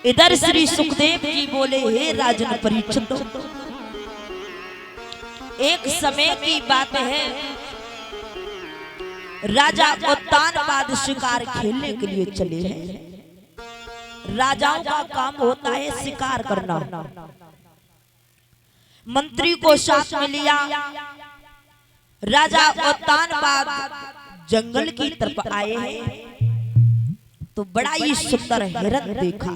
इधर श्री सुखदेव जी बोले, हे राजन परीक्षित, एक समय की बात है, राजा उत्तानपाद शिकार खेलने के लिए चले हैं। राजाओं का काम होता है शिकार करना। मंत्री को साथ में लिया, राजा उत्तानपाद जंगल की तरफ आए हैं तो बड़ा ही सुंदर हिरन देखा।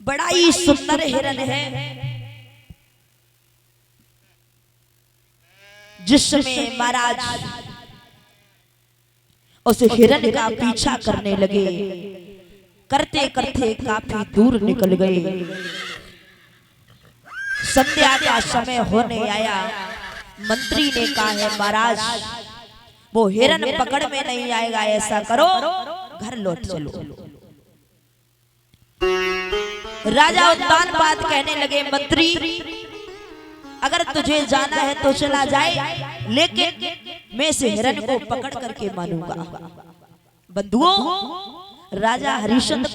बड़ा ही सुंदर हिरन है, जिसमें महाराज उस हिरन का पीछा करने लगे। करते करते काफी दूर निकल गए। संध्या का समय होने आया। मंत्री ने कहा है, महाराज वो हिरन पकड़ में नहीं आएगा, ऐसा करो घर लौट चलो। राजा उत्तानपाद कहने लगे, मंत्री अगर तुझे जाना है तो चला जाए, लेकिन मैं इस हिरन को पकड़ करके मानूंगा। बंधुओं, राजा हरिश्चंद्र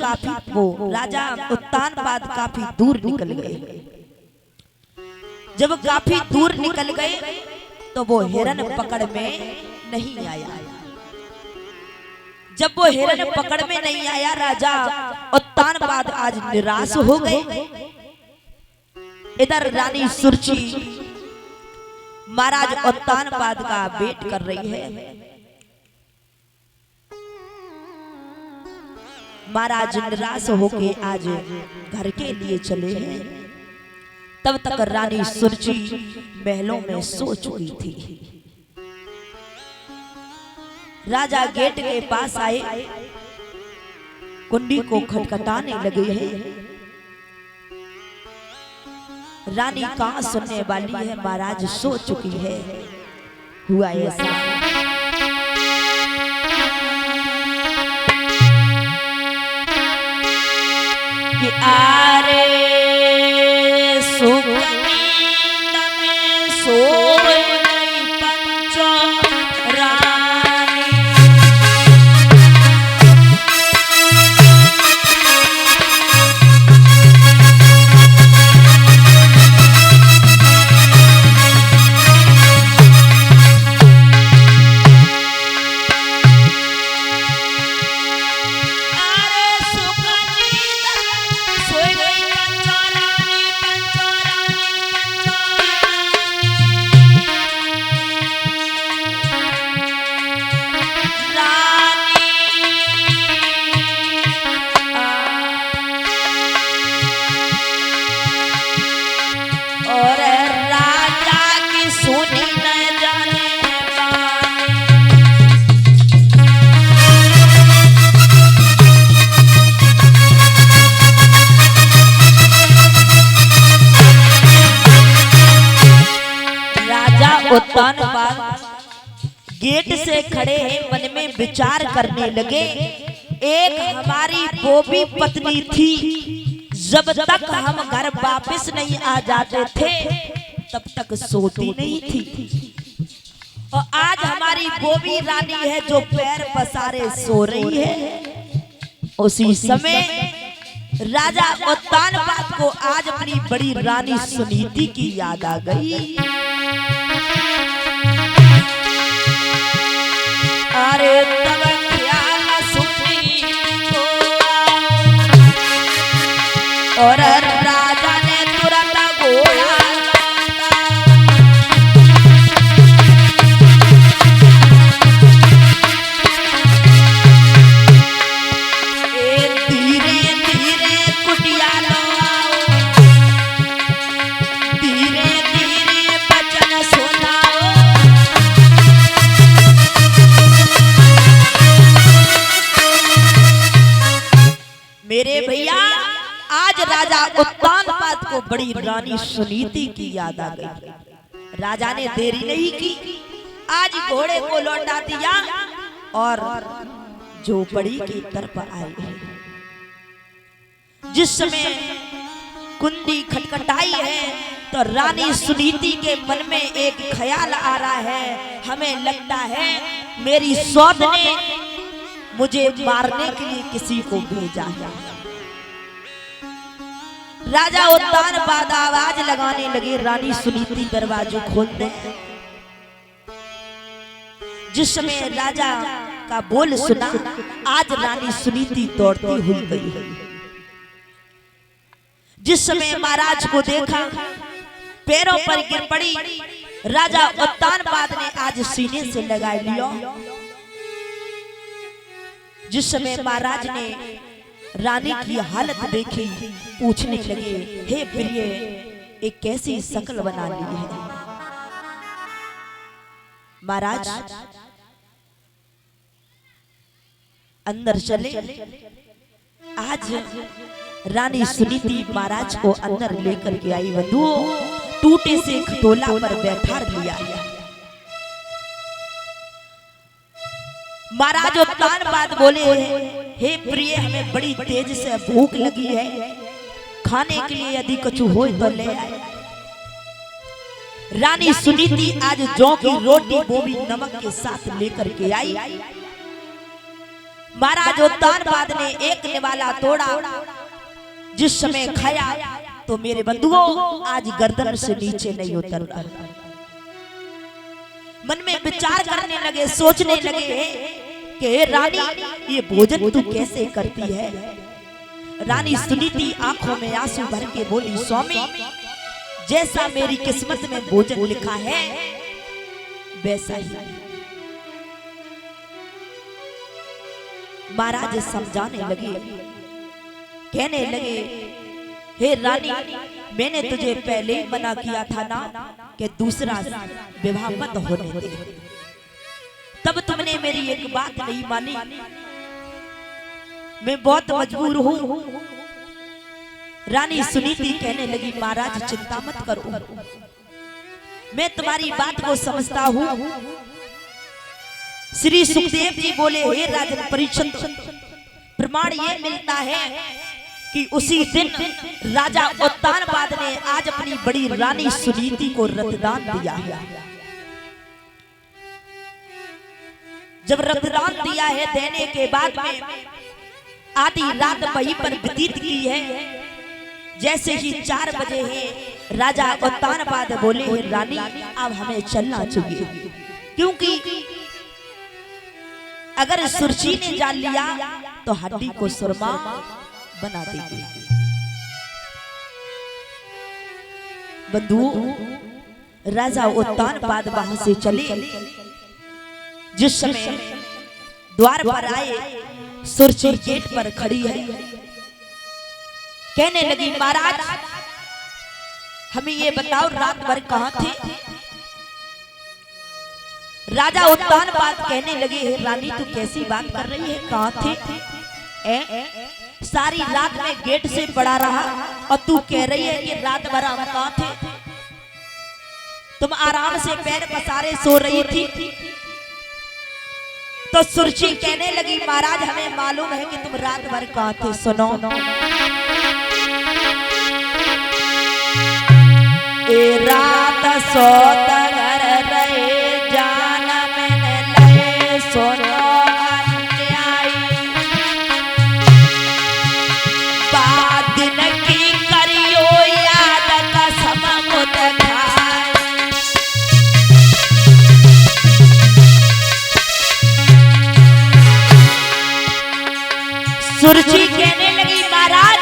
राजा उत्तानपाद काफी दूर निकल गए। जब काफी दूर निकल गए तो वो हिरन पकड़ में नहीं आया। जब वो हिरन पकड़ में नहीं आया, राजा उत्तानपाद आज निराश हो गए। इधर रानी सुरची महाराज उत्तानपाद का वेट कर रही है। महाराज निराश होके आज घर के लिए चले हैं। तब तक रानी सुरची महलों में सो चुकी थी। राजा गेट के पास आए, कुंडी को खटखटाने लगे हैं। रानी कहां सुनने वाली है, महाराज सो चुकी है। हुआ ऐसा कि आरे सुख नींद में सोए पंचो रानी। उत्तानपाद गेट से खड़े हैं, मन में विचार करने लगे। एक हमारी वो भी पत्नी थी, जब तक हम घर वापस नहीं आ जाते थे तब तक सोती नहीं थी। और आज हमारी वो भी रानी है जो पैर पसारे सो रही है। उसी समय राजा उत्तानपाद को आज अपनी बड़ी रानी सुनीति की याद आ गई। अरे तब ख्याल सुनी को, और राजा ने तुरंत घोड़ा धीरे धीरे कुटिया लो, धीरे धीरे बचन सुनाओ। मेरे भैया, आज राजा उत्तानपाद को बड़ी रानी सुनीति की याद आ गई। राजा ने देरी नहीं की, आज घोड़े को लौटा दिया और झोपड़ी की तरफ आए। जिस समय कुंडी खटखटाई है तो रानी सुनीति के मन में एक ख्याल आ रहा है। हमें लगता है मेरी सौत ने मुझे मारने के लिए किसी को भेजा है। राजा उत्तानपाद आवाज लगाने लगे, रानी सुनीति दरवाजे खोल दे। जिस समय राजा का बोल सुना, आज रानी सुनीति दौड़ती हुई गई। जिस समय महाराज को देखा, पैरों पर गिर पड़ी। राजा उत्तानपाद ने आज सीने से लगा लिया। जिस समय महाराज ने रानी की हालत देखी, पूछने लगे, हे प्रिय, एक कैसी शक्ल बना ली है। महाराज अंदर चले। आज रानी सुनीति महाराज को अंदर लेकर के आई। बंधुओं, टूटे से खटोला पर बैठा दिया। महाराज उत्तानपाद बोले, हे प्रिय, हमें बड़ी तेज से भूख लगी है, खाने के लिए यदि कुछ हो तो ले आए। रानी सुनीति आज जौ की रोटी वो भी नमक के साथ लेकर के आई। महाराज उत्तानपाद ने एक निवाला तोड़ा। जिस समय खाया तो मेरे बंधुओं आज गर्दन से नीचे नहीं उतर रहा। मन में विचार करने लगे, सोचने लगे कि रानी, ये भोजन तू कैसे करती है। रानी सुनीति आंखों में आंसू भर के बोली, स्वामी, जैसा मेरी किस्मत में भोजन लिखा है वैसा ही। महाराज समझाने लगे, कहने लगे, हे रानी, मैंने तुझे पहले ही मना किया था ना कि दूसरा विवाह मत होने दे, तब तुमने मेरी एक बात नहीं मानी। मैं बहुत मजबूर हूँ। रानी सुनीति कहने लगी, महाराज चिंता मत करो, मैं तुम्हारी बात को समझता हूँ। श्री सुखदेव जी बोले, हे राजन परीक्षित, प्रमाण ये मिलता है कि उसी दिन राजा उत्तानपाद ने आज अपनी बड़ी रानी सुनीति को रक्तदान दिया है। जब रक्तदान दिया है, देने के बाद में आधी रात वहीं पर व्यतीत की है। जैसे ही 4 बजे है, राजा उत्तानपाद बोले, हे रानी, अब हमें चलना चाहिए, क्योंकि अगर सुरजी ने जान लिया तो हड्डी को सुरमा बना देगी। बंधुओं, राजा उत्तानपाद वहां से चले। जिस समय द्वार पर आए, सुरजी गेट पर खड़ी है। कहने लगी, महाराज, हमें ये बताओ, रात भर कहां थे। राजा उत्तानपाद कहने लगे, हे रानी, तू कैसी बात कर रही है, कहां थे। सारी रात में गेट से पड़ा रहा और तू कह रही है कि रात भर हम कहां थे। तुम आराम से पैर पसारे सो रही थी। तो सुरजी कहने लगी, महाराज, हमें मालूम है कि तुम रात भर कहां थे। सुनो, ए रात सोत घर रहे, जान मैंने लहे, सुनो अन्यायी, बादिन की करियो याद कसम खुद खाए। सुरजी कहने लगी, महाराज,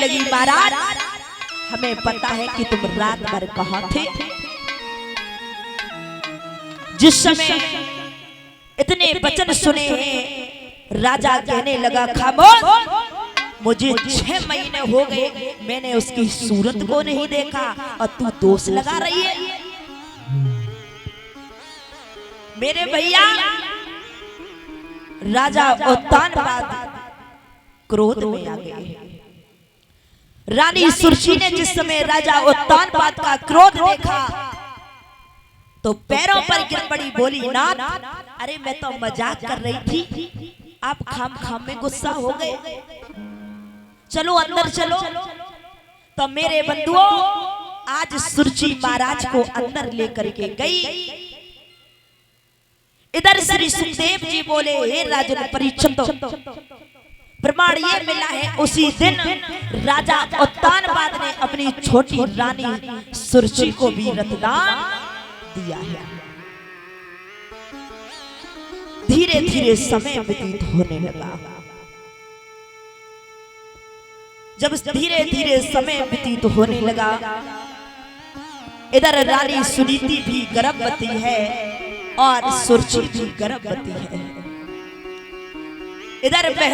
लगी महाराज हमें पता है कि तुम रात भर कहाँ थे। जिस समय इतने वचन सुने हैं राजा कहने लगा खामोश, मुझे 6 महीने हो गए मैंने उसकी सूरत को नहीं देखा और तू दोष लगा रही है। मेरे भैया राजा उत्तानपाद क्रोध में आ गए। रानी सुरची ने जिस समय राजा उत्तानपाद का क्रोध देखा तो पैरों पर गिर पड़ी, बोली नाथ अरे मैं तो मजाक कर रही थी, आप खाम खाम में गुस्सा हो गए, चलो अंदर चलो। तो मेरे बंधुओं आज सुरची महाराज को अंदर लेकर के गई। इधर श्री सुखदेव जी बोले हे राजन परीक्षित, प्रमाण ये मिला है उसी दिन राजा उत्तानपाद ने अपनी छोटी रानी सुरची को भी रत्नदान दिया है। धीरे धीरे समय व्यतीत होने लगा। जब धीरे धीरे समय व्यतीत होने लगा इधर रानी सुनीति भी गर्भवती है और सुरची भी गर्भवती है। इधर पहला